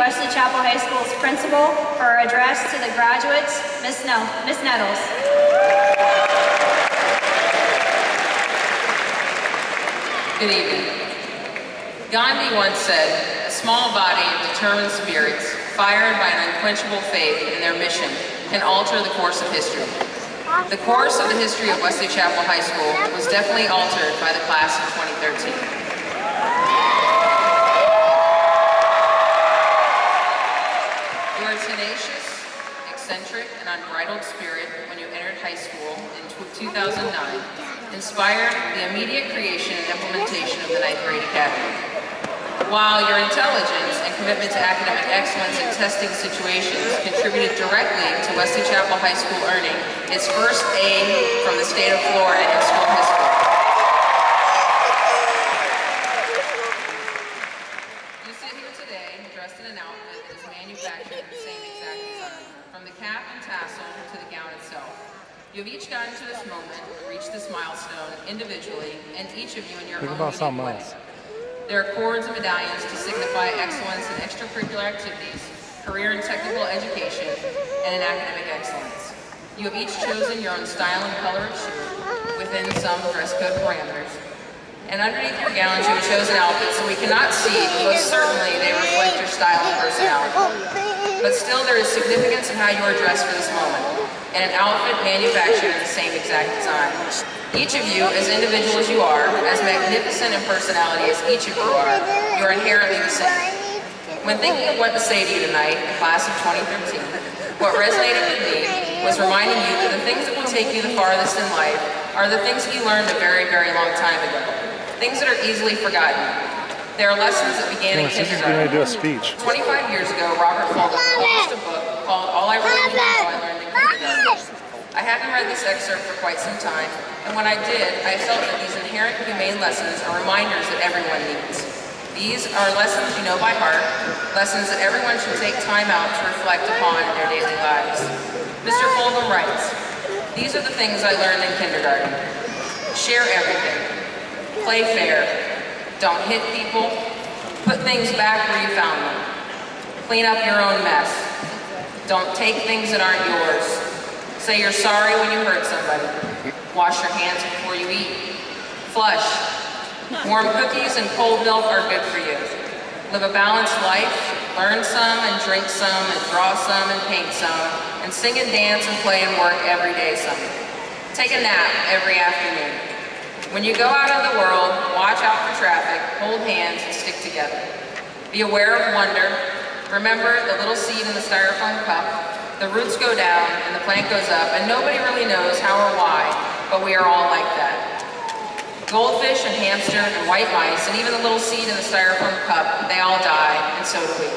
Wesley Chapel High School's principal for our address to the graduates, Miss Nettles. Good evening. Gandhi once said, "A small body of determined spirits, fired by an unquenchable faith in their mission, can alter the course of history." The course of the history of Wesley Chapel High School was definitely altered by the class of 2013. Your tenacious, eccentric, and unbridled spirit when you entered high school in 2009 inspired the immediate creation and implementation of the 9th grade academy. While your intelligence and commitment to academic excellence in testing situations contributed directly to Wesley Chapel High School earning its first A from the state of Florida in school history. You sit here today dressed in an outfit that is manufactured in the same exact design, from the cap and tassel to the gown itself. You have each gotten to this moment, reached this milestone individually, and each of you in your own unique way. There are cords and medallions to signify excellence in extracurricular activities, career and technical education, and in academic excellence. You have each chosen your own style and color of shoe within some dress code parameters. And underneath your gowns, you have chosen outfits that we cannot see, but most certainly they reflect your style and personality. But still, there is significance in how you are dressed for this moment, and an outfit manufactured in the same exact design. Each of you, as individual as you are, as magnificent in personality as each of you are inherently the same. When thinking of what to say to you tonight, the class of 2013, what resonated with me was reminding you that the things that will take you the farthest in life are the things that you learned a very, very long time ago. Things that are easily forgotten. There are lessons that began in kindergarten. Going to do a speech. 25 years ago, Robert Fulton published a book called All I Really Knew I Learned in Kindergarten. I hadn't read this excerpt for quite some time, and when I did, I felt that these inherent humane lessons are reminders that everyone needs. These are lessons you know by heart, lessons that everyone should take time out to reflect upon in their daily lives. Mr. Fulton writes, "These are the things I learned in kindergarten. Share everything. Play fair. Don't hit people. Put things back where you found them. Clean up your own mess. Don't take things that aren't yours. Say you're sorry when you hurt somebody. Wash your hands before you eat. Flush. Warm cookies and cold milk are good for you. Live a balanced life. Learn some and drink some and draw some and paint some and sing and dance and play and work every day some. Take a nap every afternoon. When you go out in the world, watch out for traffic, hold hands, and stick together. Be aware of wonder. Remember the little seed in the styrofoam cup. The roots go down and the plant goes up, and nobody really knows how or why, but we are all like that. Goldfish and hamster and white mice, and even the little seed in the styrofoam cup, they all die, and so do we.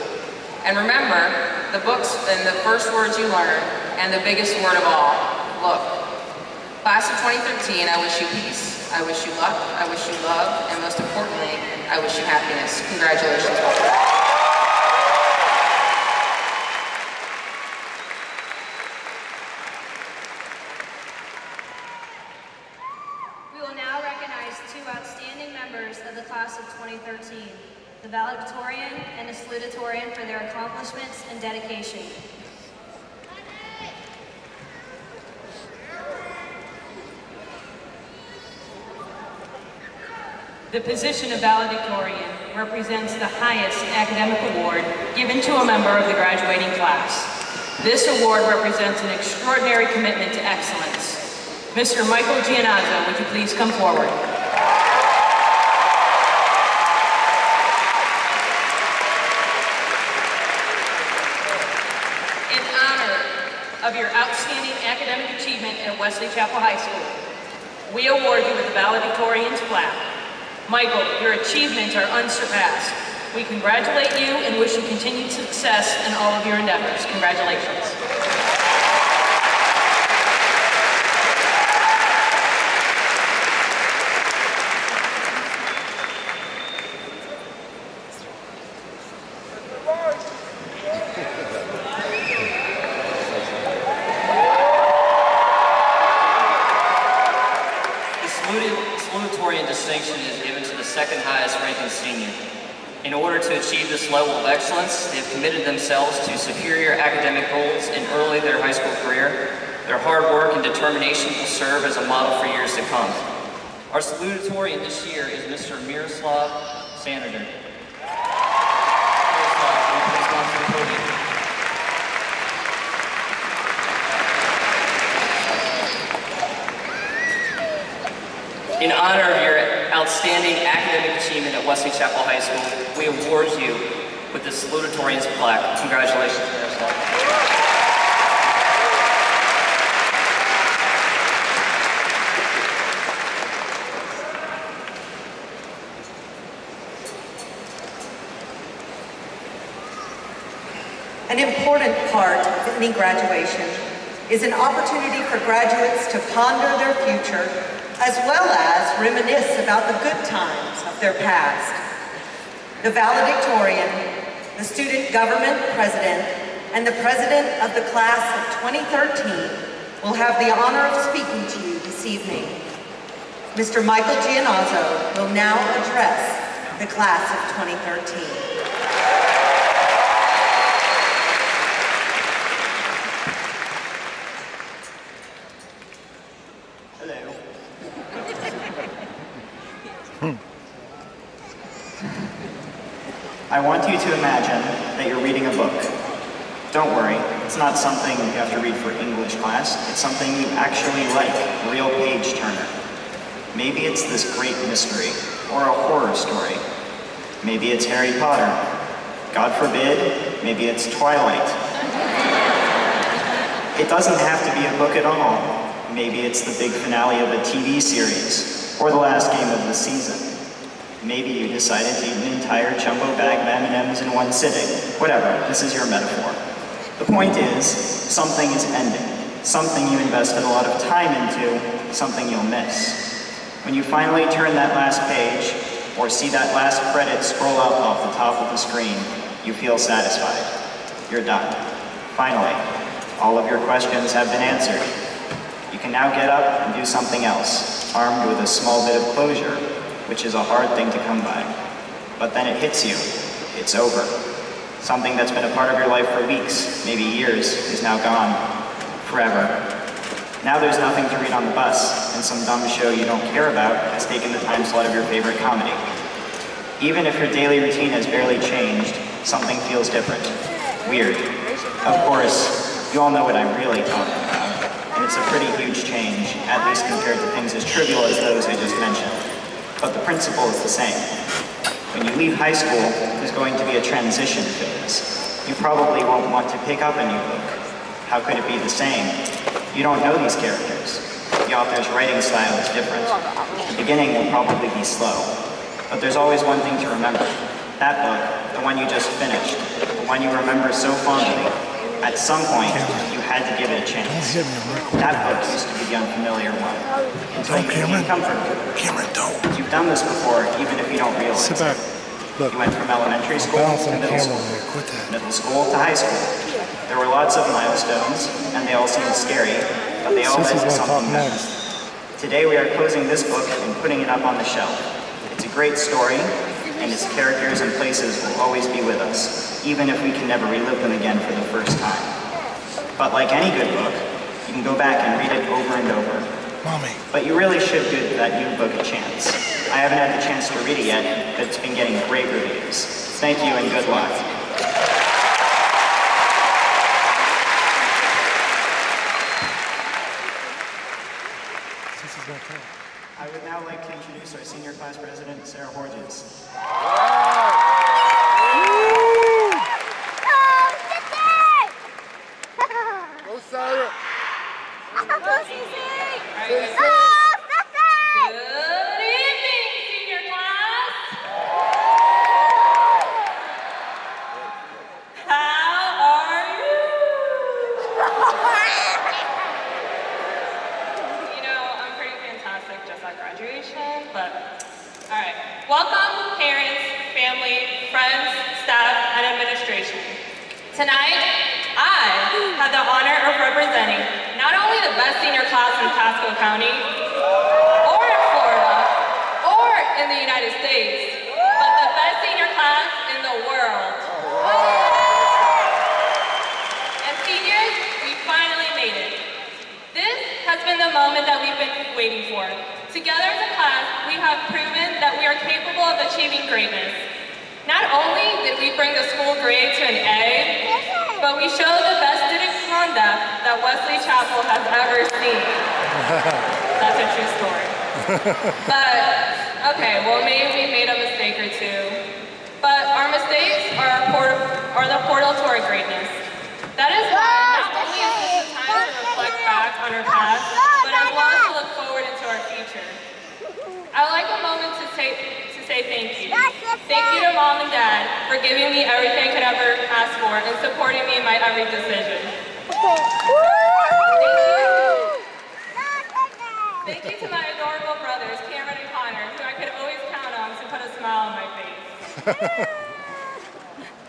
And remember the books and the first words you learn, and the biggest word of all, look. Class of 2013, I wish you peace. I wish you luck, I wish you love, and most importantly, I wish you happiness. Congratulations. We will now recognize two outstanding members of the class of 2013, the valedictorian and the salutatorian for their accomplishments and dedication. The position of valedictorian represents the highest academic award given to a member of the graduating class. This award represents an extraordinary commitment to excellence. Mr. Michael Gianazzo, would you please come forward? In honor of your outstanding academic achievement at Wesley Chapel High School, we award you with the valedictorian's plaque. Michael, your achievements are unsurpassed. We congratulate you and wish you continued success in all of your endeavors. Congratulations. The salutatorian distinction is given to the second highest ranking senior. In In order to achieve this level of excellence, they have committed themselves to superior academic goals in early their high school career. Their hard work and determination will serve as a model for years to come. Our salutatorian this year is Mr. Miroslav Sanader. Miroslav, can you please come to the podium? In honor of your outstanding academic achievement at Wesley Chapel High School, we award you with the salutatorian's plaque. Congratulations, Miroslav. An important part of any graduation is an opportunity for graduates to ponder their future as well as reminisce about the good times of their past. The valedictorian, the student government president, and the president of the class of 2013 will have the honor of speaking to you this evening. Mr. Michael Giannazzo will now address the class of 2013. I want you to imagine that you're reading a book. Don't worry, it's not something you have to read for English class. It's something you actually like, a real page turner. Maybe it's this great mystery, or a horror story. Maybe it's Harry Potter. God forbid, maybe it's Twilight. It doesn't have to be a book at all. Maybe it's the big finale of a TV series, or the last game of the season. Maybe you decided to eat an entire jumbo bag of M&Ms in one sitting. Whatever, this is your metaphor. The point is, something is ending. Something you invested a lot of time into, something you'll miss. When you finally turn that last page, or see that last credit scroll up off the top of the screen, you feel satisfied. You're done. Finally, all of your questions have been answered. You can now get up and do something else, armed with a small bit of closure, which is a hard thing to come by. But then it hits you. It's over. Something that's been a part of your life for weeks, maybe years, is now gone. Forever. Now there's nothing to read on the bus, and some dumb show you don't care about has taken the time slot of your favorite comedy. Even if your daily routine has barely changed, something feels different. Weird. Of course, you all know what I'm really talking about, and it's a pretty huge change, at least compared to things as trivial as those I just mentioned. But the principle is the same. When you leave high school, there's going to be a transition phase. You probably won't want to pick up a new book. How could it be the same? You don't know these characters. The author's writing style is different. The beginning will probably be slow. But there's always one thing to remember. That book, the one you just finished, the one you remember so fondly, at some point, you had to give it a chance. That book used to be the unfamiliar one, until you became comfortable. You've done this before, even if you don't realize it. You went from elementary school to middle school to high school. There were lots of milestones, and they all seemed scary, but they all led to something better. Today we are closing this book and putting it up on the shelf. It's a great story, and its characters and places will always be with us, even if we can never relive them again for the first time. But like any good book, you can go back and read it over and over. Mommy. But you really should give that new book a chance. I haven't had the chance to read it yet, but it's been getting great reviews. Thank you and good luck. I would now like to introduce our senior class president, Sara. Go, Sara. Good evening, senior class. How are you? You know, I'm pretty fantastic just at graduation, but all right. Welcome, parents, family, friends, staff, and administration. Tonight, I have the honor of representing not only the best senior class in Pasco County, or in Florida, or in the United States, but the best senior class And seniors, we finally made it. This has been the moment that we've been waiting for. Together as a class, we have proven that we are capable of achieving greatness. Not only did we bring the school grade to an A, but we showed the best student conduct that Wesley Chapel has ever seen. That's a true story. But, okay, well maybe we made a mistake or two. But our mistakes are the portal to our greatness. That is why not only is this a time to reflect back on our past, but as well as to look forward into our future. I would like a moment to say thank you. Thank you to Mom and Dad for giving me everything I could ever ask for and supporting me in my every decision. Thank you to my adorable brothers, Cameron and Connor, who I could always count on to put a smile on my face.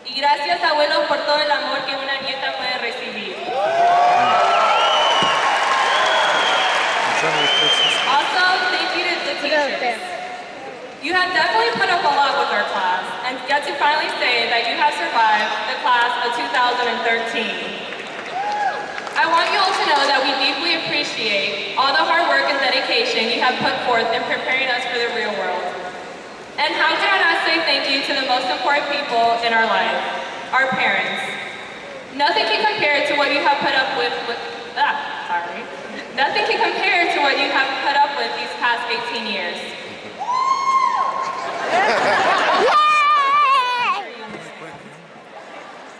Y gracias, abuelo, por todo el amor que una nieta puede recibir. Also, thank you to the teachers. You have definitely put up a lot with our class, and get to finally say that you have survived the class of 2013. I want you all to know that we deeply appreciate all the hard work and dedication you have put forth in preparing us for the real world. And how can I not say thank you to the most important people in our life, our parents. Nothing can compare to what you have put up with Nothing can compare to what you have put up with these past 18 years.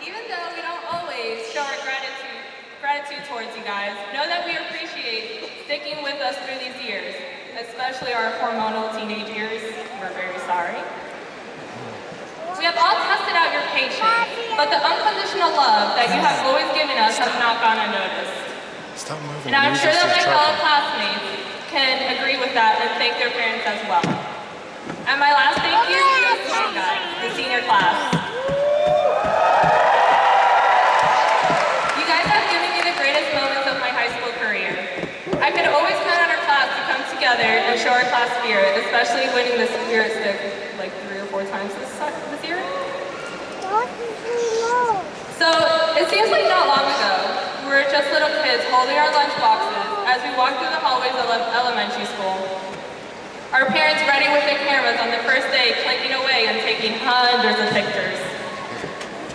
Even though we don't always show our gratitude towards you guys, know that we appreciate sticking with us through these years, especially our hormonal teenage years. We're very sorry. We have all tested out your patience, but the unconditional love that you have always given us has not gone unnoticed. Stop moving. And I'm sure that my fellow classmates can agree with that and thank their parents as well. And my last thank you goes to you guys, the senior class. You guys have given me the greatest moments of my high school career. I could always count on our class to come together and show our class spirit, especially winning the spirit stick like 3 or 4 times this year. So it seems like not long ago, we were just little kids holding our lunch boxes as we walked through the hallways of elementary school. Our parents ready with their cameras on the first day, clicking away and taking hundreds of pictures.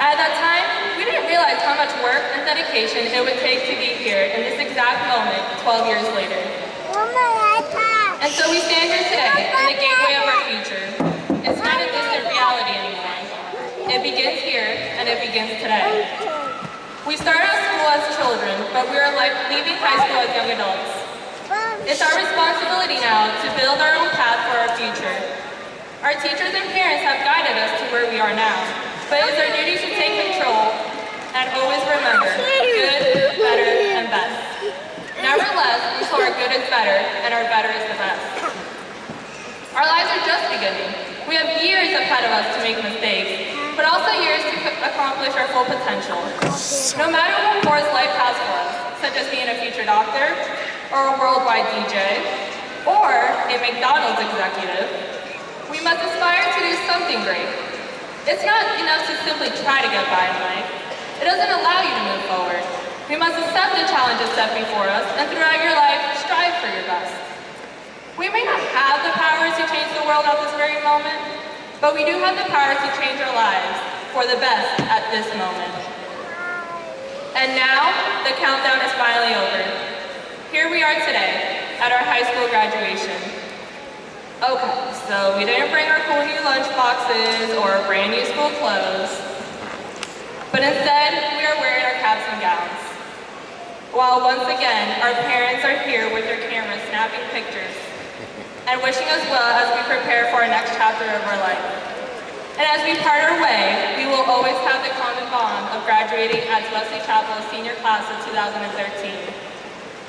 At that time, we didn't realize how much work and dedication it would take to be here in this exact moment 12 years later. And so we stand here today in the gateway of our future. It's not a distant reality anymore. It begins here, and it begins today. We started out school as children, but we are leaving high school as young adults. It's our responsibility now to build our own path for our future. Our teachers and parents have guided us to where we are now, but it's our duty to take control and always remember, good, better, and best. Nevertheless, until our good is better and our better is the best. Our lives are just beginning. We have years ahead of us to make mistakes, but also years to accomplish our full potential. No matter what course life has for us, such as being a future doctor, or a worldwide DJ, or a McDonald's executive, we must aspire to do something great. It's not enough to simply try to get by in life. It doesn't allow you to move forward. We must accept the challenges set before us, and throughout your life, strive for your best. We may not have the power to change the world at this very moment, but we do have the power to change our lives for the best at this moment. And now, the countdown is finally over. Here we are today, at our high school graduation. Okay, so we didn't bring our cool new lunch boxes or brand new school clothes, but instead, we are wearing our caps and gowns. While once again, our parents are here with their cameras snapping pictures and wishing us well as we prepare for our next chapter of our life. And as we part our way, we will always have the common bond of graduating as Wesley Chapel's senior class of 2013.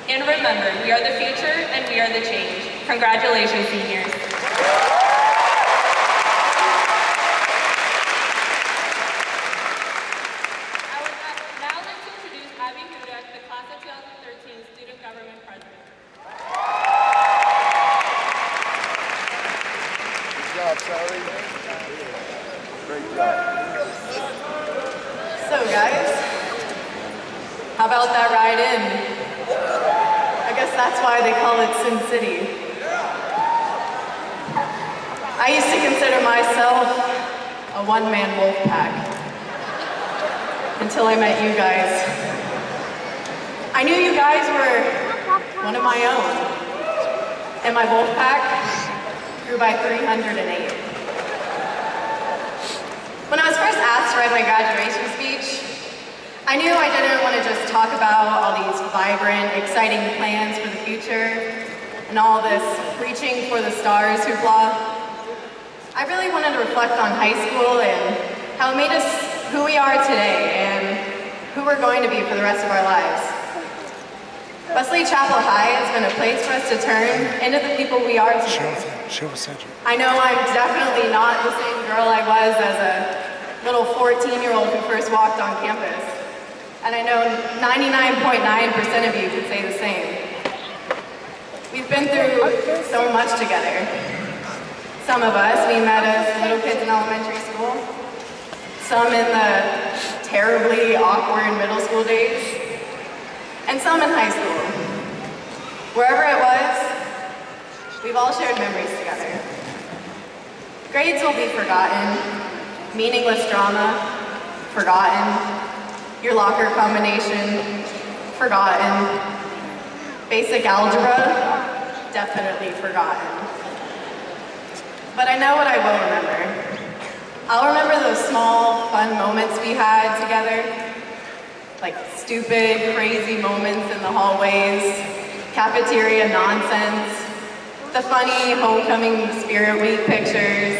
And remember, we are the future and we are the change. Congratulations, seniors. I would now like to introduce Abby Hudak, the class of 2013 student government president. Good job, Sara. Great job. guys. How about that ride in? I guess that's why they call it Sin City. I used to consider myself a one-man wolf pack until I met you guys. I knew you guys were one of my own, and my wolf pack grew by 308. When I was first asked to write my graduation speech, I knew I didn't want to just talk about all these vibrant, exciting plans for the future and all this reaching for the stars hoopla. I really wanted to reflect on high school and how it made us who we are today and who we're going to be for the rest of our lives. Wesley Chapel High has been a place for us to turn into the people we are today. I know I'm definitely not the same girl I was as a little 14-year-old who first walked on campus. And I know 99.9% of you could say the same. We've been through so much together. Some of us, we met as little kids in elementary school. Some in the terribly awkward middle school days. And some in high school. Wherever it was, we've all shared memories together. Grades will be forgotten. Meaningless drama, forgotten. Your locker combination, forgotten. Basic algebra, definitely forgotten. But I know what I will remember. I'll remember those small, fun moments we had together. Like stupid, crazy moments in the hallways, cafeteria nonsense, the funny homecoming spirit week pictures,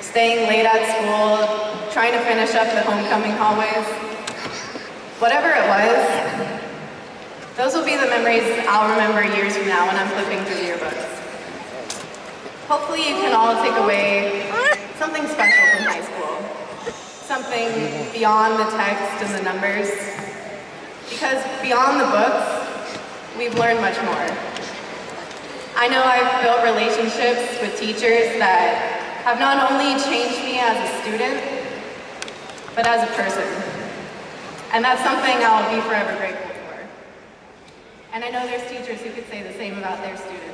staying late at school, trying to finish up the homecoming hallways. Whatever it was, those will be the memories I'll remember years from now when I'm flipping through the yearbooks. Hopefully you can all take away something special from high school. Something beyond the text and the numbers. Because beyond the books, we've learned much more. I know I've built relationships with teachers that have not only changed me as a student, but as a person. And that's something I'll be forever grateful for. And I know there's teachers who could say the same about their students.